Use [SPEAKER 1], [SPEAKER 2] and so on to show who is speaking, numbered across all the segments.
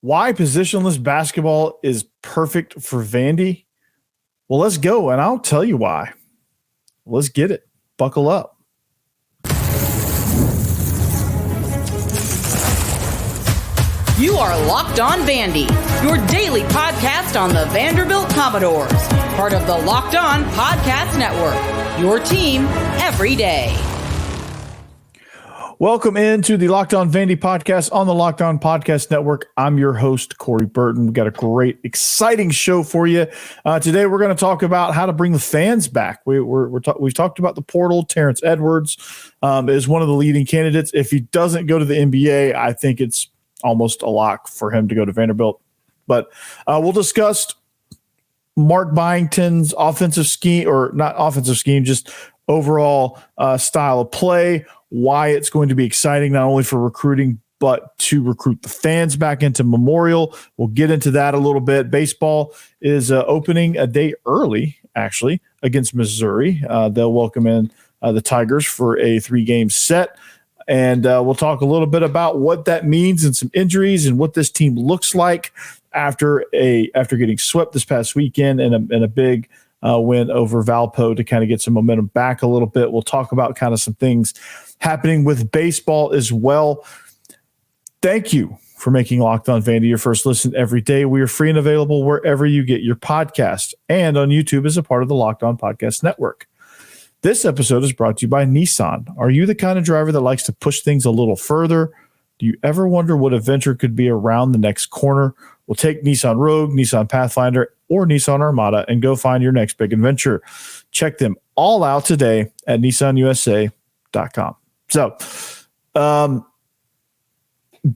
[SPEAKER 1] Why positionless basketball is perfect for Vandy? Well, let's go, and I'll tell you why. Let's get it. Buckle up.
[SPEAKER 2] You are Locked On Vandy, your daily podcast on the Vanderbilt Commodores, part of the Locked On Podcast Network, your team every day.
[SPEAKER 1] Welcome into the Locked On Vandy podcast on the Locked On Podcast Network. I'm your host, Corey Burton. We've got a great, exciting show for you. Today, we're going to talk about how to bring the fans back. We've talked about the portal. Terrence Edwards is one of the leading candidates. If he doesn't go to the NBA, I think it's almost a lock for him to go to Vanderbilt. But we'll discuss Mark Byington's offensive scheme, or not offensive scheme, just overall style of play, why it's going to be exciting, not only for recruiting, but to recruit the fans back into Memorial. We'll get into that a little bit. Baseball is opening a day early, actually, against Missouri. They'll welcome in the Tigers for a 3-game set. And we'll talk a little bit about what that means and some injuries and what this team looks like after getting swept this past weekend in a big win over Valpo to kind of get some momentum back a little bit. We'll talk about kind of some things happening with baseball as well. Thank you for making Locked On Vandy your first listen every day. We are free and available wherever you get your podcast and on YouTube as a part of the Locked On Podcast Network. This episode is brought to you by Nissan. Are you the kind of driver that likes to push things a little further? Do you ever wonder what adventure could be around the next corner? Well, take Nissan Rogue, Nissan Pathfinder, or Nissan Armada and go find your next big adventure. Check them all out today at nissanusa.com. So,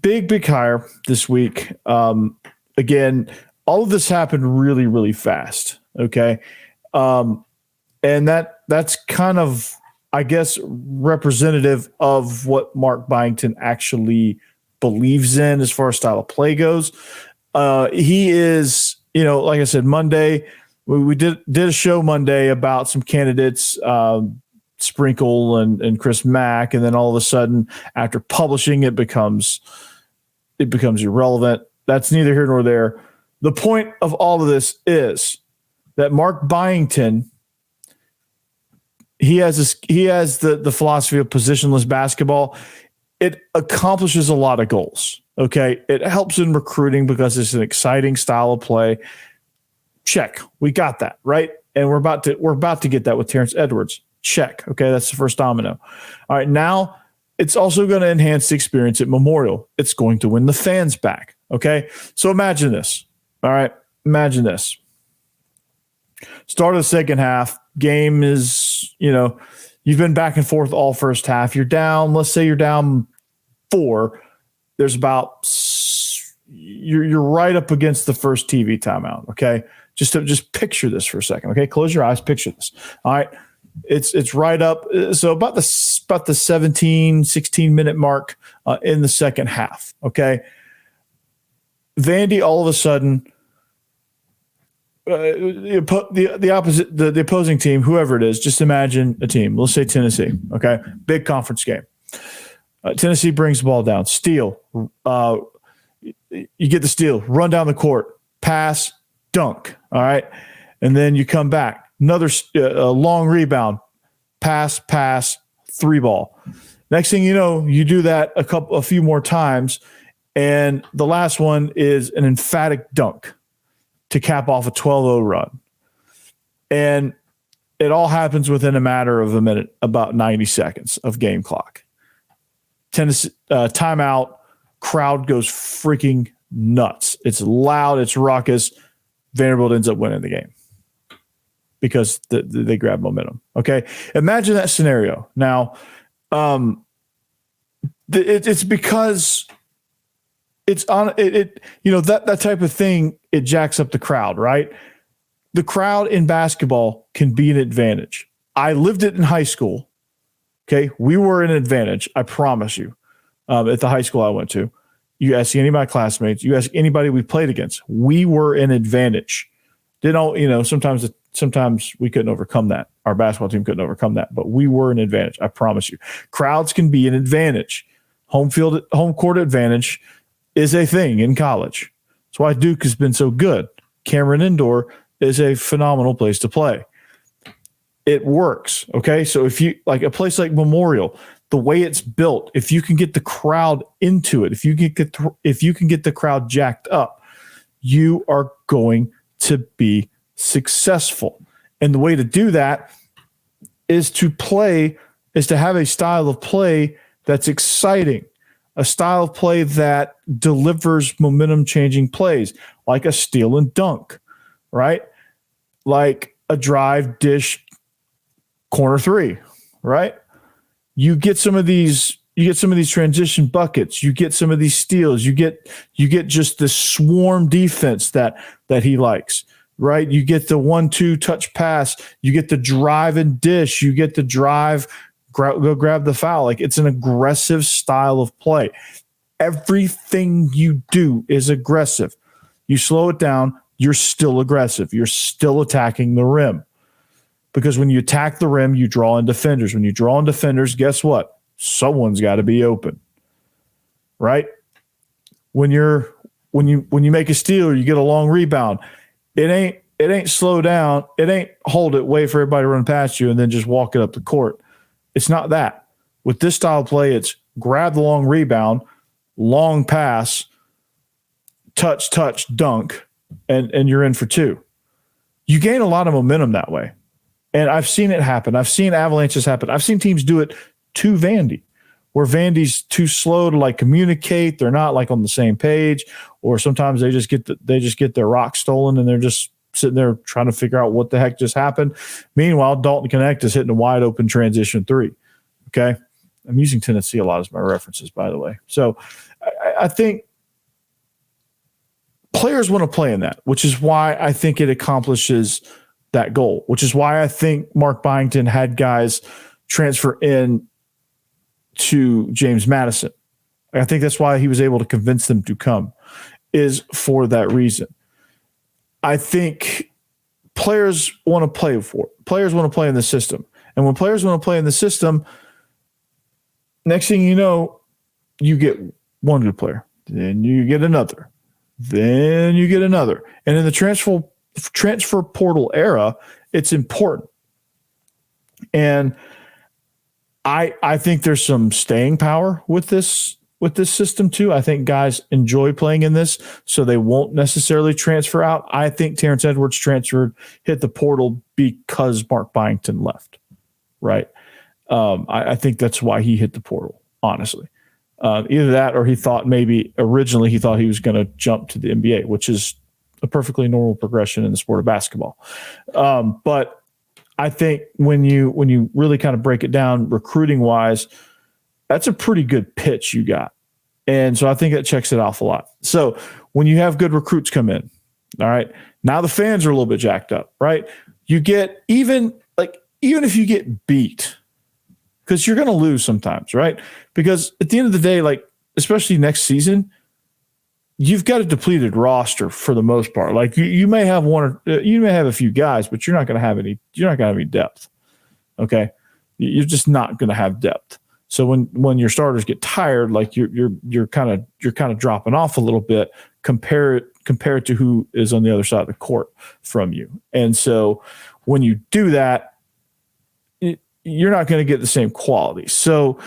[SPEAKER 1] big hire this week. Again, all of this happened really, really fast. Okay. And that's kind of, I guess, representative of what Mark Byington actually believes in as far as style of play goes. He is, like I said, Monday, we did a show Monday about some candidates, Sprinkle and Chris Mack, and then all of a sudden, after publishing, it becomes irrelevant. That's neither here nor there. The point of all of this is that Mark Byington, he has the philosophy of positionless basketball. It accomplishes a lot of goals. Okay, it helps in recruiting because it's an exciting style of play. Check, we got that right, and we're about to get that with Terrence Edwards. Check. Okay, that's the first domino. All right, now it's also going to enhance the experience at Memorial. It's going to win the fans back. Okay, so imagine this. All right, imagine this. Start of the second half. Game is, you've been back and forth all first half. You're down. Let's say you're down 4. There's about you're right up against the first TV timeout. Okay, just picture this for a second. Okay, close your eyes. Picture this. All right. It's right up. So about the 16 minute mark in the second half. Okay. Vandy all of a sudden, the opposing team, whoever it is, just imagine a team. Let's say Tennessee. Okay. Big conference game. Tennessee brings the ball down. Steal. You get the steal. Run down the court. Pass. Dunk. All right. And then you come back. Another long rebound, pass, 3-ball. Next thing you know, you do that a few more times, and the last one is an emphatic dunk to cap off a 12-0 run. And it all happens within a matter of a minute, about 90 seconds of game clock. Tennessee timeout, crowd goes freaking nuts. It's loud, it's raucous. Vanderbilt ends up winning the game because they grab momentum. Okay, imagine that scenario. Now, it's because it's on it. That type of thing. It jacks up the crowd, right? The crowd in basketball can be an advantage. I lived it in high school. Okay, we were an advantage. I promise you. At the high school I went to, you ask any of my classmates, you ask anybody we played against, we were an advantage. Sometimes we couldn't overcome that. Our basketball team couldn't overcome that, but we were an advantage. I promise you. Crowds can be an advantage. Home court advantage is a thing in college. That's why Duke has been so good. Cameron Indoor is a phenomenal place to play. It works. Okay. So if you like a place like Memorial, the way it's built, if you can get the crowd into it, if you can get the crowd jacked up, you are going to be successful. And the way to do that is to have a style of play that's exciting, a style of play that delivers momentum changing plays, like a steal and dunk, right? Like a drive, dish, corner three, right? You get some of these transition buckets, you get some of these steals, you get just this swarm defense that he likes, right? You get the 1-2 touch pass, you get the drive and dish, you get the drive, go grab the foul. Like, it's an aggressive style of play. Everything you do is aggressive. You slow it down, you're still aggressive. You're still attacking the rim. Because when you attack the rim, you draw in defenders. When you draw in defenders, guess what? Someone's got to be open, right? When you make a steal or you get a long rebound, it ain't slow down. It ain't hold it, wait for everybody to run past you, and then just walk it up the court. It's not that. With this style of play, it's grab the long rebound, long pass, touch, dunk, and you're in for two. You gain a lot of momentum that way. And I've seen it happen. I've seen avalanches happen. I've seen teams do it to Vandy, where Vandy's too slow to like communicate. They're not like on the same page, or sometimes they just get their rock stolen and they're just sitting there trying to figure out what the heck just happened. Meanwhile, Dalton Connect is hitting a wide open transition three. Okay. I'm using Tennessee a lot as my references, by the way. So I think players want to play in that, which is why I think it accomplishes that goal, which is why I think Mark Byington had guys transfer in to James Madison. I think that's why he was able to convince them to come, is for that reason. I think players want to play players want to play in the system. And when players want to play in the system, next thing you know, you get one good player, then you get another, then you get another. And in the transfer portal era, it's important. And I think there's some staying power with this system too. I think guys enjoy playing in this, so they won't necessarily transfer out. I think Terrence Edwards hit the portal because Mark Byington left, right? I think that's why he hit the portal, honestly. Either that, or he thought originally he was going to jump to the NBA, which is a perfectly normal progression in the sport of basketball. But I think when you really kind of break it down recruiting wise, that's a pretty good pitch you got. And so I think that checks it off a lot. So when you have good recruits come in, all right, now the fans are a little bit jacked up, right? You get even if you get beat, because you're going to lose sometimes, right? Because at the end of the day, like, especially next season, you've got a depleted roster for the most part. Like you may have you may have a few guys, but you're not going to have any depth. Okay. You're just not going to have depth. So when your starters get tired, like you're kind of dropping off a little bit, compare it to who is on the other side of the court from you. And so when you do that, you're not going to get the same quality. So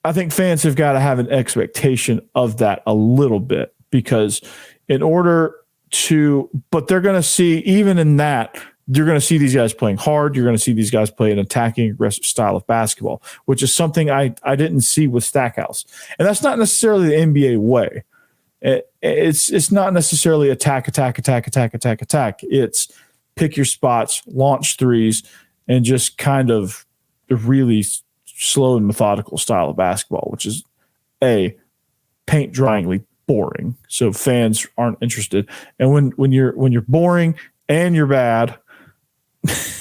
[SPEAKER 1] I think fans have got to have an expectation of that a little bit, because in order to, but they're going to see, even in that, you're going to see these guys playing hard. You're going to see these guys play an attacking, aggressive style of basketball, which is something I didn't see with Stackhouse. And that's not necessarily the NBA way. It's not necessarily attack. It's pick your spots, launch threes, and just kind of a really slow and methodical style of basketball, which is paint dryingly boring. So fans aren't interested. And when you're boring and you're bad,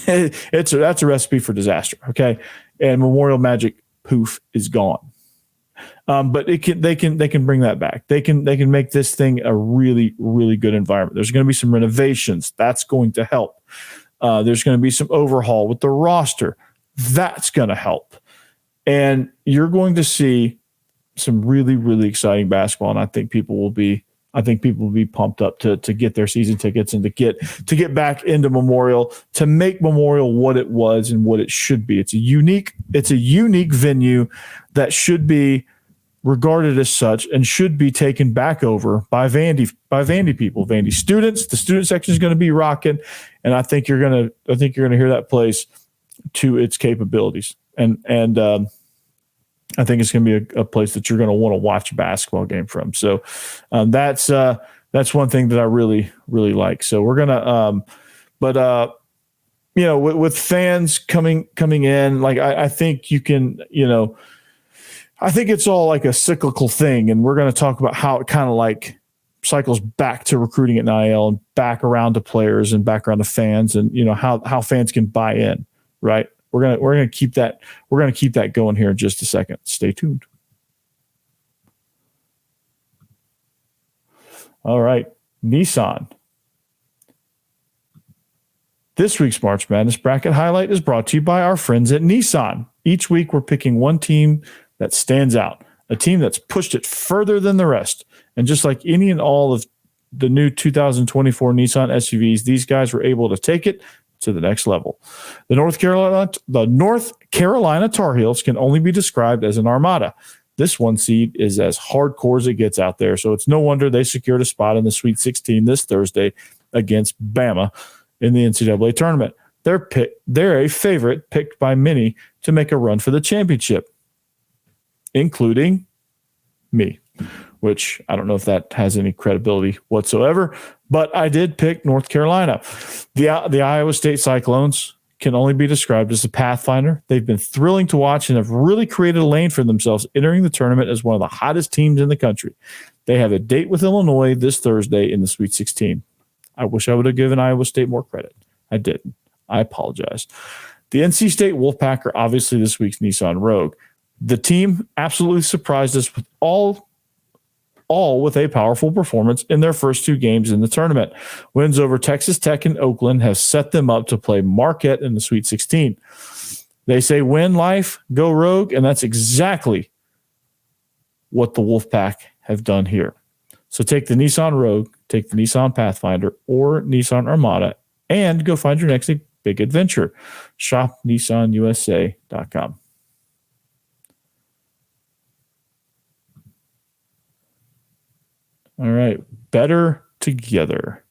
[SPEAKER 1] that's a recipe for disaster. Okay. And Memorial Magic, poof, is gone. But they can bring that back. They can make this thing a really, really good environment. There's going to be some renovations. That's going to help. There's going to be some overhaul with the roster. That's going to help. And you're going to see some really, really exciting basketball. And I think people will be I think people will be pumped up to get their season tickets and to get back into Memorial, to make Memorial what it was and what it should be. It's a unique venue that should be regarded as such and should be taken back over by Vandy people, Vandy students. The student section is going to be rocking, and I think you're going to hear that place to its capabilities. And I think it's going to be a place that you're going to want to watch a basketball game from. So that's one thing that I really, really like. So we're going to, with fans coming in, like I think you can, I think it's all like a cyclical thing. And we're going to talk about how it kind of like cycles back to recruiting at NIL and back around to players and back around to fans, and, how fans can buy in, right? We're gonna keep that going here in just a second. Stay tuned. All right, Nissan. This week's March Madness bracket highlight is brought to you by our friends at Nissan. Each week we're picking one team that stands out, a team that's pushed it further than the rest. And just like any and all of the new 2024 Nissan SUVs, these guys were able to take it to the next level. The North Carolina Tar Heels can only be described as an armada. This one seed is as hardcore as it gets out there, so it's no wonder they secured a spot in the Sweet 16 this Thursday against Bama in the NCAA tournament. They're a favorite picked by many to make a run for the championship, including me, which I don't know if that has any credibility whatsoever, but I did pick North Carolina. The Iowa State Cyclones can only be described as a Pathfinder. They've been thrilling to watch and have really created a lane for themselves, entering the tournament as one of the hottest teams in the country. They have a date with Illinois this Thursday in the Sweet 16. I wish I would have given Iowa State more credit. I didn't. I apologize. The NC State Wolfpack are obviously this week's Nissan Rogue. The team absolutely surprised us with all with a powerful performance in their first two games in the tournament. Wins over Texas Tech and Oakland have set them up to play Marquette in the Sweet 16. They say win life, go Rogue, and that's exactly what the Wolfpack have done here. So take the Nissan Rogue, take the Nissan Pathfinder or Nissan Armada, and go find your next big adventure. Shop NissanUSA.com. All right, Bettor Together.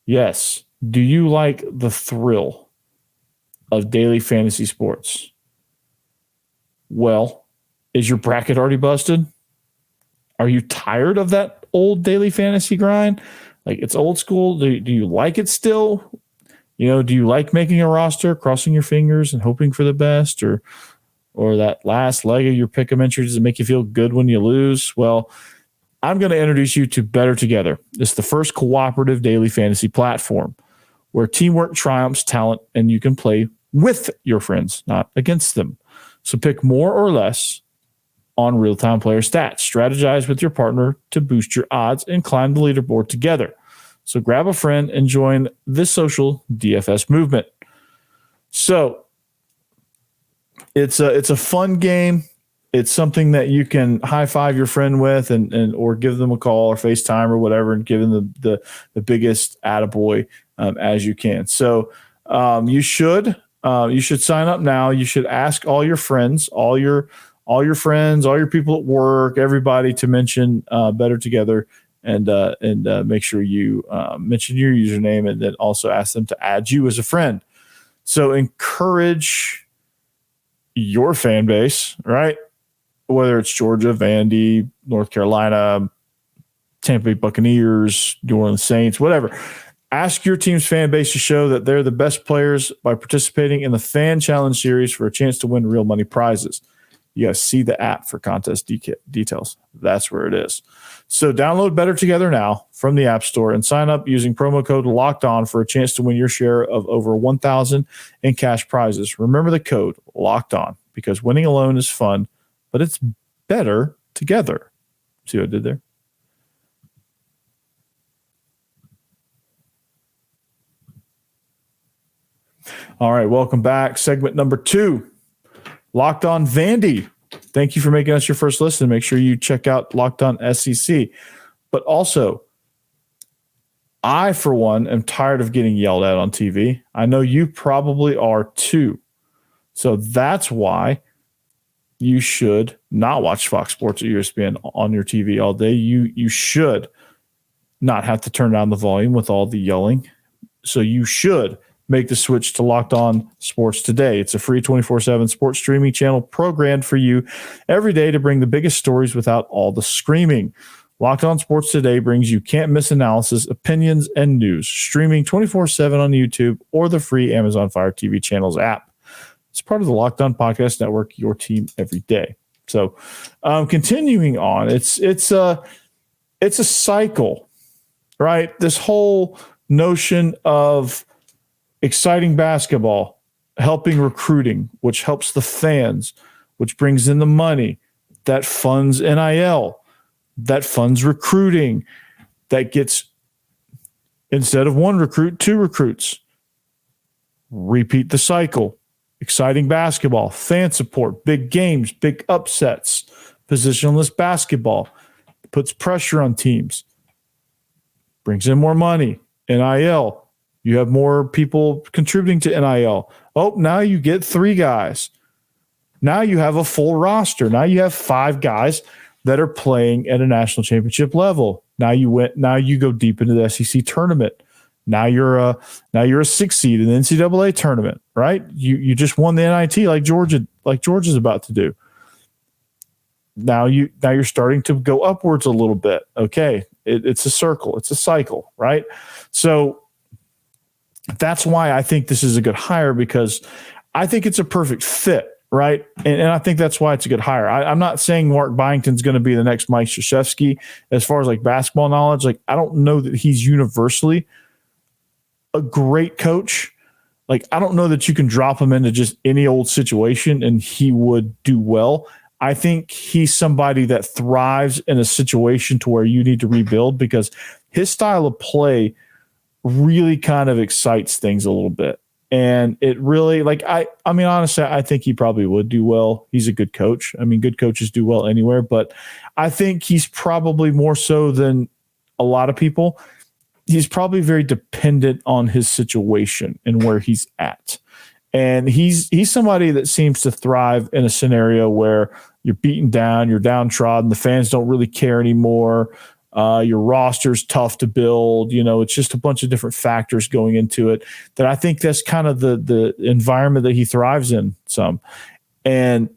[SPEAKER 1] Yes. Do you like the thrill of daily fantasy sports? Well, is your bracket already busted? Are you tired of that old daily fantasy grind? Like, it's old school. Do you like it still? Do you like making a roster, crossing your fingers and hoping for the best, or that last leg of your pick'em entry? Does it make you feel good when you lose? Well, I'm going to introduce you to Bettor Together. It's the first cooperative daily fantasy platform where teamwork triumphs talent and you can play with your friends, not against them. So pick more or less on real-time player stats. Strategize with your partner to boost your odds and climb the leaderboard together. So grab a friend and join this social DFS movement. So it's a fun game. It's something that you can high five your friend with and or give them a call or FaceTime or whatever and give them the biggest attaboy as you can. So you should sign up now. You should ask all your friends, all your friends, all your people at work, everybody to mention Bettor Together and make sure you mention your username, and then also ask them to add you as a friend. So encourage your fan base, right? Whether it's Georgia, Vandy, North Carolina, Tampa Bay Buccaneers, New Orleans Saints, whatever. Ask your team's fan base to show that they're the best players by participating in the Fan Challenge Series for a chance to win real money prizes. You got to see the app for contest details. That's where it is. So download Bettor Together now from the App Store and sign up using promo code LOCKEDON for a chance to win your share of over $1,000 in cash prizes. Remember the code LOCKEDON, because winning alone is fun, but it's better together. See what I did there? All right, welcome back. Segment number 2, Locked On Vandy. Thank you for making us your first listen. Make sure you check out Locked On SEC. But also, I, for one, am tired of getting yelled at on TV. I know you probably are too. So that's why you should not watch Fox Sports or ESPN on your TV all day. You should not have to turn down the volume with all the yelling. So you should make the switch to Locked On Sports today. It's a free 24/7 sports streaming channel programmed for you every day to bring the biggest stories without all the screaming. Locked On Sports Today brings you can't-miss analysis, opinions, and news, streaming 24/7 on YouTube or the free Amazon Fire TV channels app. It's part of the Locked On Podcast Network, your team every day. So continuing on, it's a cycle, right? This whole notion of exciting basketball, helping recruiting, which helps the fans, which brings in the money, that funds NIL, that funds recruiting, that gets, instead of one recruit, two recruits. Repeat the cycle. Exciting basketball, fan support, big games, big upsets, positionless basketball, puts pressure on teams, brings in more money, NIL. You have more people contributing to NIL. Oh, now you get 3 guys. Now you have a full roster. Now you have 5 guys that are playing at a national championship level. Now you go deep into the SEC tournament. Now you're a 6 seed in the NCAA tournament, right? You just won the NIT like Georgia's about to do. Now you're starting to go upwards a little bit. Okay, it's a circle, it's a cycle, right? So that's why I think this is a good hire, because I think it's a perfect fit, right? And I think that's why it's a good hire. I'm not saying Mark Byington's going to be the next Mike Krzyzewski as far as like basketball knowledge. Like, I don't know that he's universally a great coach. Like, I don't know that you can drop him into just any old situation and he would do well. I think he's somebody that thrives in a situation to where you need to rebuild, because his style of play really kind of excites things a little bit. And it really, like, I mean, honestly, I think he probably would do well. He's a good coach. I mean, good coaches do well anywhere, but I think he's probably more so than a lot of people. He's probably very dependent on his situation and where he's at. And he's somebody that seems to thrive in a scenario where you're beaten down, you're downtrodden, the fans don't really care anymore. Your roster's tough to build. You know, it's just a bunch of different factors going into it that I think that's kind of the environment that he thrives in some. And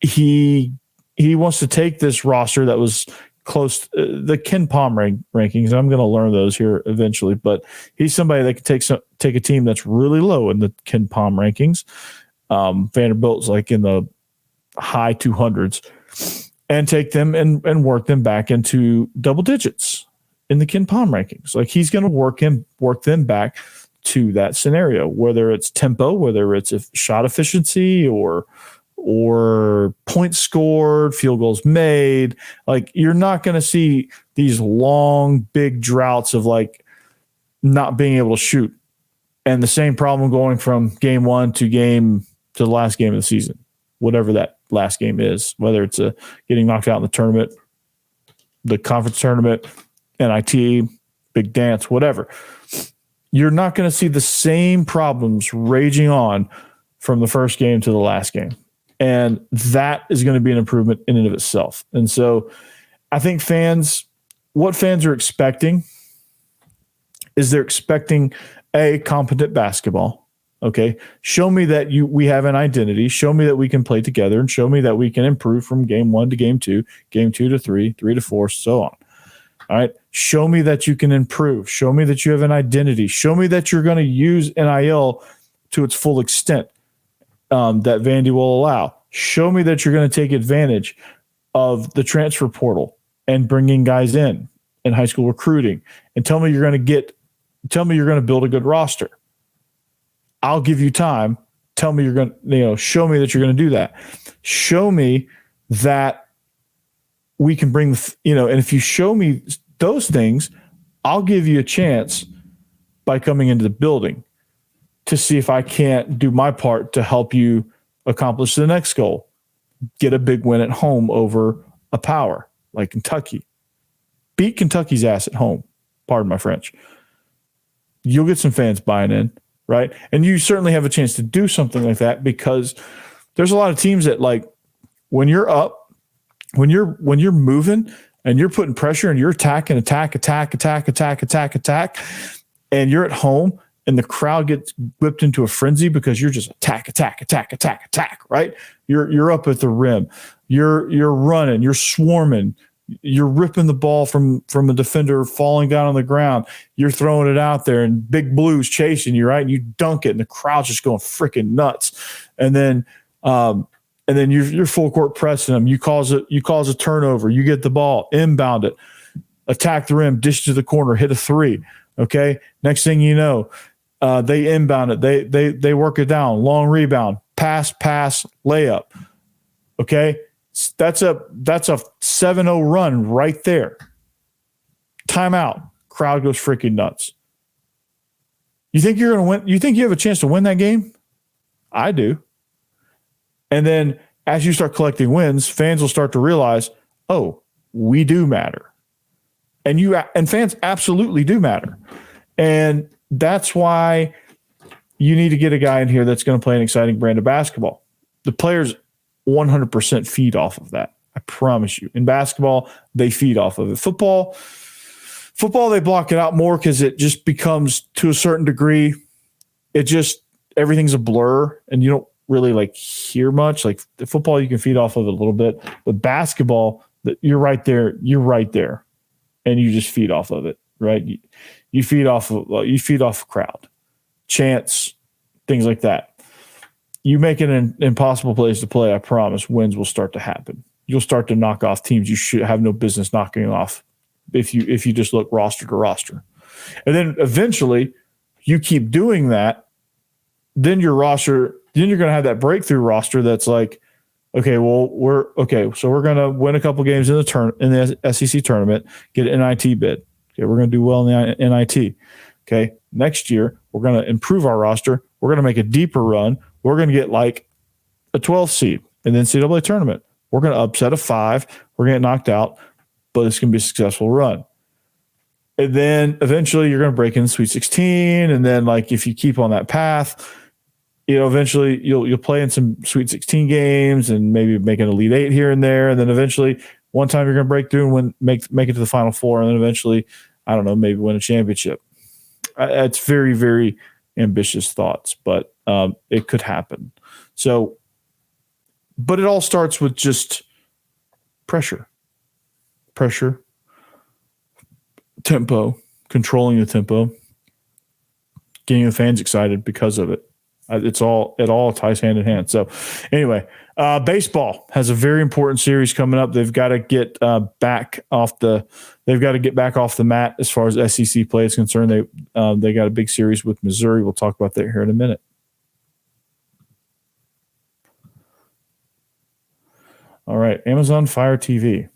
[SPEAKER 1] he wants to take this roster that was close, the Ken Palm rankings. I'm going to learn those here eventually, but he's somebody that can take a team that's really low in the Ken Palm rankings. Vanderbilt's like in the high 200s, and take them and work them back into double digits in the Ken Palm rankings. Like, he's going to work them back to that scenario, whether it's tempo, whether it's shot efficiency or points scored, field goals made. Like, you're not going to see these long, big droughts of like not being able to shoot. And the same problem going from game 1 to the last game of the season, whatever that last game is, whether it's getting knocked out in the tournament, the conference tournament, NIT, big dance, whatever. You're not going to see the same problems raging on from the first game to the last game. And that is going to be an improvement in and of itself. And so I think what fans are expecting is they're expecting a competent basketball. Okay. Show me that we have an identity. Show me that we can play together, and show me that we can improve from game 1 to game 2, game 2 to 3, 3 to 4, so on. All right. Show me that you can improve. Show me that you have an identity. Show me that you're going to use NIL to its full extent. That Vandy will allow. Show me that you're going to take advantage of the transfer portal and bringing guys in high school recruiting, and tell me you're going to build a good roster. I'll give you time. Tell me you're going to, show me that you're going to do that. Show me that we can bring, and if you show me those things, I'll give you a chance by coming into the building to see if I can't do my part to help you accomplish the next goal. Get a big win at home over a power like Kentucky. beat Kentucky's ass at home, pardon my French, you'll get some fans buying in, right? And you certainly have a chance to do something like that because there's a lot of teams that, like, when you're up, when you're moving and you're putting pressure and you're attacking, and you're at home and the crowd gets whipped into a frenzy because you're just attack, right? You're up at the rim. You're running, you're swarming, you're ripping the ball from a defender falling down on the ground. You're throwing it out there and Big Blue's chasing you, right? And you dunk it and the crowd's just going freaking nuts. And then you're full court pressing them. You cause a turnover. You get the ball, inbound it, attack the rim, dish to the corner, hit a three. Okay. Next thing you know, they inbound it. They work it down. Long rebound, pass, layup. Okay. That's a 7-0 run right there. Timeout. Crowd goes freaking nuts. You think you're going to win? You think you have a chance to win that game? I do. And then as you start collecting wins, fans will start to realize, oh, we do matter. And fans absolutely do matter. And that's why you need to get a guy in here that's going to play an exciting brand of basketball. The players 100% feed off of that. I promise you. In basketball, they feed off of it. Football, they block it out more because it just becomes, to a certain degree, everything's a blur and you don't really like hear much. Like the football, you can feed off of it a little bit, but basketball, you're right there, and you just feed off of it, right? You feed off of crowd, chants, things like that. You make it an impossible place to play, I promise, wins will start to happen. You'll start to knock off teams you should have no business knocking off if you just look roster to roster. And then eventually you keep doing that, then your roster, then you're going to have that breakthrough roster that's like, okay, well, so we're going to win a couple games in the SEC tournament, get an NIT bid. Okay, we're going to do well in the NIT. Okay, next year we're going to improve our roster. We're going to make a deeper run. We're going to get like a 12th seed in the NCAA tournament. We're going to upset a 5. We're going to get knocked out, but it's going to be a successful run. And then eventually you're going to break in the Sweet 16. And then, like, if you keep on that path, eventually you'll play in some Sweet 16 games and maybe make an Elite 8 here and there. And then eventually one time you're going to break through and make it to the Final Four. And then eventually, I don't know, maybe win a championship. It's very, very ambitious thoughts, but it could happen. So, but it all starts with just pressure, tempo, controlling the tempo, getting the fans excited because of it. It all ties hand in hand. So anyway, baseball has a very important series coming up. They've got to get back off the mat as far as SEC play is concerned. They got a big series with Missouri. We'll talk about that here in a minute. All right, Amazon Fire TV.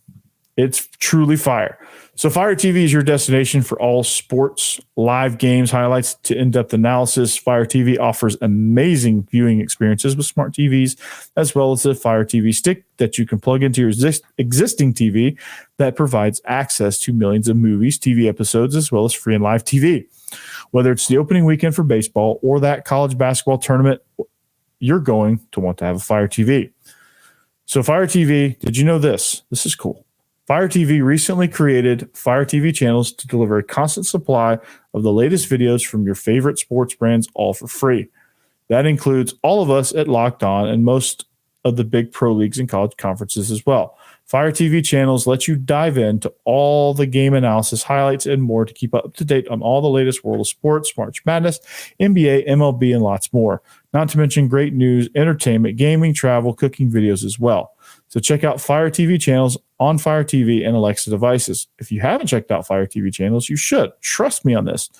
[SPEAKER 1] It's truly fire. So Fire TV is your destination for all sports, live games, highlights to in-depth analysis. Fire TV offers amazing viewing experiences with smart TVs, as well as a Fire TV stick that you can plug into your existing TV that provides access to millions of movies, TV episodes, as well as free and live TV. Whether it's the opening weekend for baseball or that college basketball tournament, you're going to want to have a Fire TV. So Fire TV, did you know this? This is cool. Fire TV recently created Fire TV channels to deliver a constant supply of the latest videos from your favorite sports brands, all for free. That includes all of us at Locked On and most of the big pro leagues and college conferences as well. Fire TV channels let you dive into all the game analysis, highlights, and more to keep up to date on all the latest world of sports, March Madness, NBA, MLB, and lots more. Not to mention great news, entertainment, gaming, travel, cooking videos as well. So check out Fire TV channels on Fire TV and Alexa devices. If you haven't checked out Fire TV channels, you should. Trust me on this.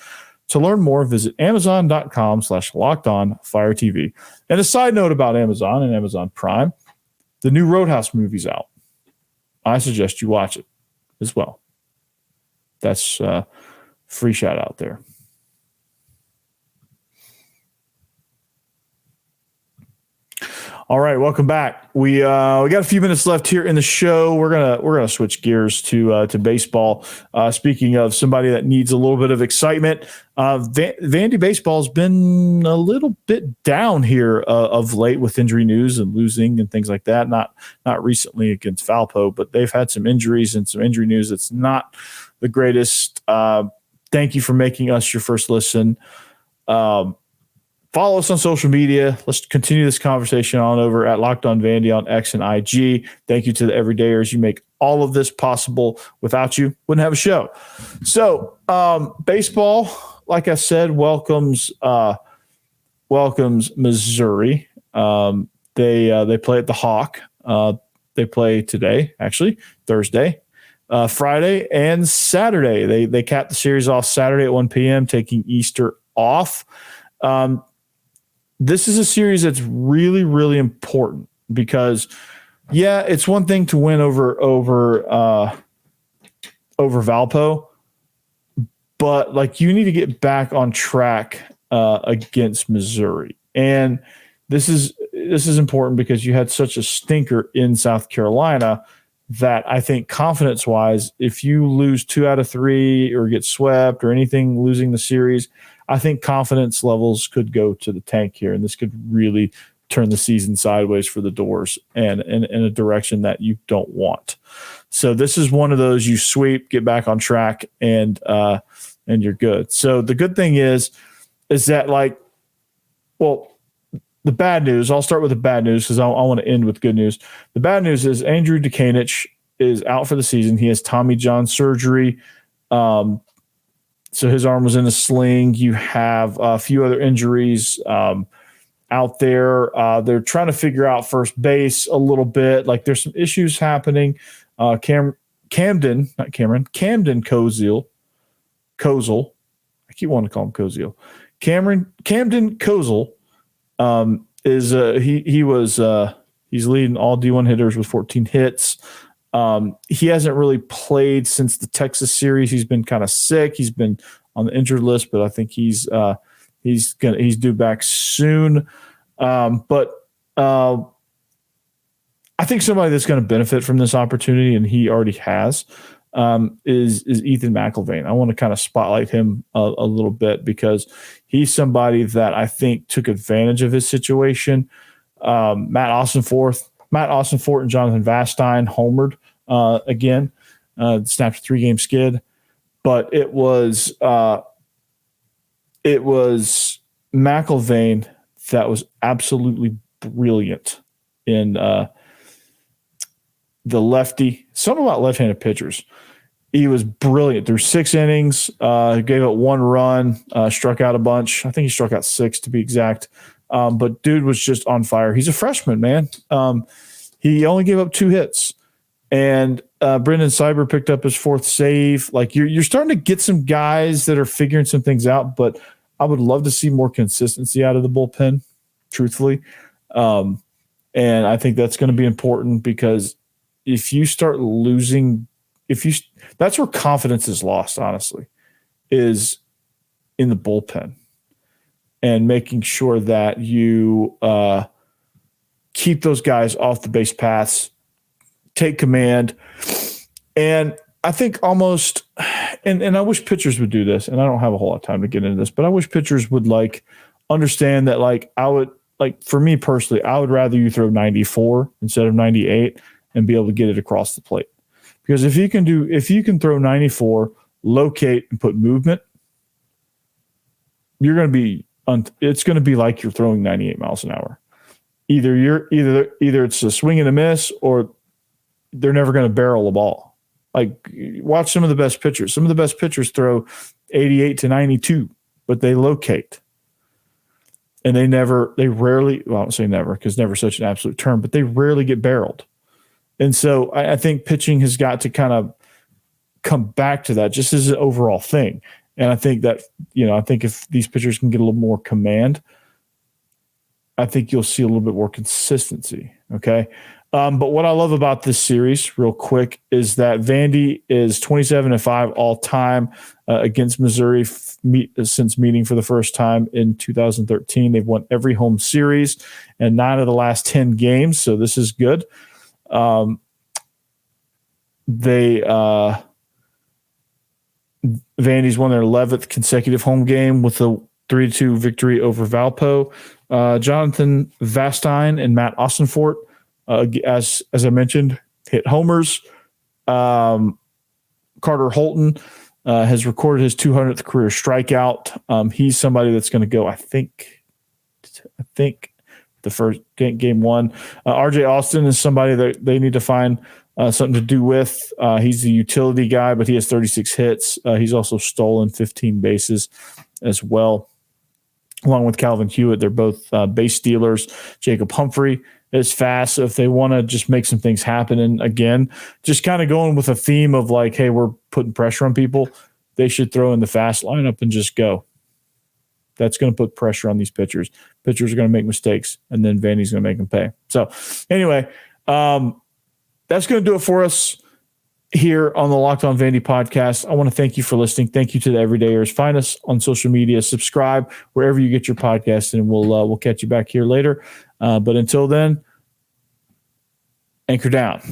[SPEAKER 1] To learn more, visit Amazon.com/LockedOnFireTV. And a side note about Amazon and Amazon Prime, the new Roadhouse movie's out. I suggest you watch it as well. That's free shout out there. All right, welcome back. We got a few minutes left here in the show. We're gonna switch gears to baseball. Speaking of somebody that needs a little bit of excitement, Vandy baseball's been a little bit down here of late with injury news and losing and things like that. Not recently against Valpo, but they've had some injuries and some injury news that's not the greatest. Thank you for making us your first listen. Follow us on social media. Let's continue this conversation on over at Locked On Vandy on X and IG. Thank you to the everydayers. You make all of this possible. Without you, wouldn't have a show. So baseball, like I said, welcomes Missouri. They play at the Hawk. They play today, actually, Thursday, Friday, and Saturday. They cap the series off Saturday at 1 p.m., taking Easter off. This is a series that's really, really important because, yeah, it's one thing to win over Valpo, but like you need to get back on track against Missouri, and this is important because you had such a stinker in South Carolina that I think confidence-wise, if you lose 2 out of 3 or get swept or anything, losing the series, I think confidence levels could go to the tank here, and this could really turn the season sideways for the Doors and in a direction that you don't want. So this is one of those you sweep, get back on track, and you're good. So the good thing is that the bad news. I'll start with the bad news because I want to end with good news. The bad news is Andrew Dukanich is out for the season. He has Tommy John surgery. So his arm was in a sling. You have a few other injuries out there. They're trying to figure out first base a little bit. Like there's some issues happening. Camden Kozel. I keep wanting to call him Kozel. Camden Kozel he's leading all D1 hitters with 14 hits. He hasn't really played since the Texas series. He's been kind of sick. He's been on the injured list, but I think he's due back soon. But I think somebody that's going to benefit from this opportunity, and he already has, is Ethan McIlvain. I want to kind of spotlight him a little bit because he's somebody that I think took advantage of his situation. Matt Austin-Fort and Jonathan Vastine homered again, snapped a 3-game skid, but it was McIlvain that was absolutely brilliant in the lefty. Something about left-handed pitchers. He was brilliant through 6 innings. Gave up 1 run, struck out a bunch. I think he struck out 6 to be exact. But dude was just on fire. He's a freshman, man. He only gave up 2 hits. And Brendan Cyber picked up his 4th save. Like you're starting to get some guys that are figuring some things out, but I would love to see more consistency out of the bullpen, truthfully. And I think that's going to be important because if you start losing, that's where confidence is lost, honestly, is in the bullpen and making sure that you keep those guys off the base paths, take command. And I think almost, and I wish pitchers would do this, and I don't have a whole lot of time to get into this, but I wish pitchers would understand that for me personally, I would rather you throw 94 instead of 98 and be able to get it across the plate. Because if you can throw 94, locate and put movement, it's going to be like you're throwing 98 miles an hour. Either it's a swing and a miss, or they're never going to barrel the ball. Like watch some of the best pitchers. Some of the best pitchers throw 88 to 92, but they locate. And they rarely, well, I won't say never because never is such an absolute term, but they rarely get barreled. And so I think pitching has got to kind of come back to that just as an overall thing. And I think that, I think if these pitchers can get a little more command, I think you'll see a little bit more consistency. Okay. But what I love about this series, real quick, is that Vandy is 27-5 all time against Missouri since meeting for the first time in 2013. They've won every home series and 9 of the last 10 games, so this is good. Vandy's won their 11th consecutive home game with a 3-2 victory over Valpo. Jonathan Vastine and Matt Austinfort, as I mentioned, hit homers. Carter Holton has recorded his 200th career strikeout. He's somebody that's going to go, I think the first game one. RJ Austin is somebody that they need to find something to do with. He's the utility guy, but he has 36 hits. He's also stolen 15 bases as well, along with Calvin Hewitt. They're both base stealers. Jacob Humphrey is fast. So if they want to just make some things happen, and again, just kind of going with a theme of like, hey, we're putting pressure on people, they should throw in the fast lineup and just go. That's going to put pressure on these pitchers. Pitchers are going to make mistakes, and then Vandy's going to make them pay. So anyway, that's going to do it for us here on the Locked On Vandy podcast. I want to thank you for listening. Thank you to the everydayers. Find us on social media, subscribe wherever you get your podcast, and we'll catch you back here later. But until then, anchor down.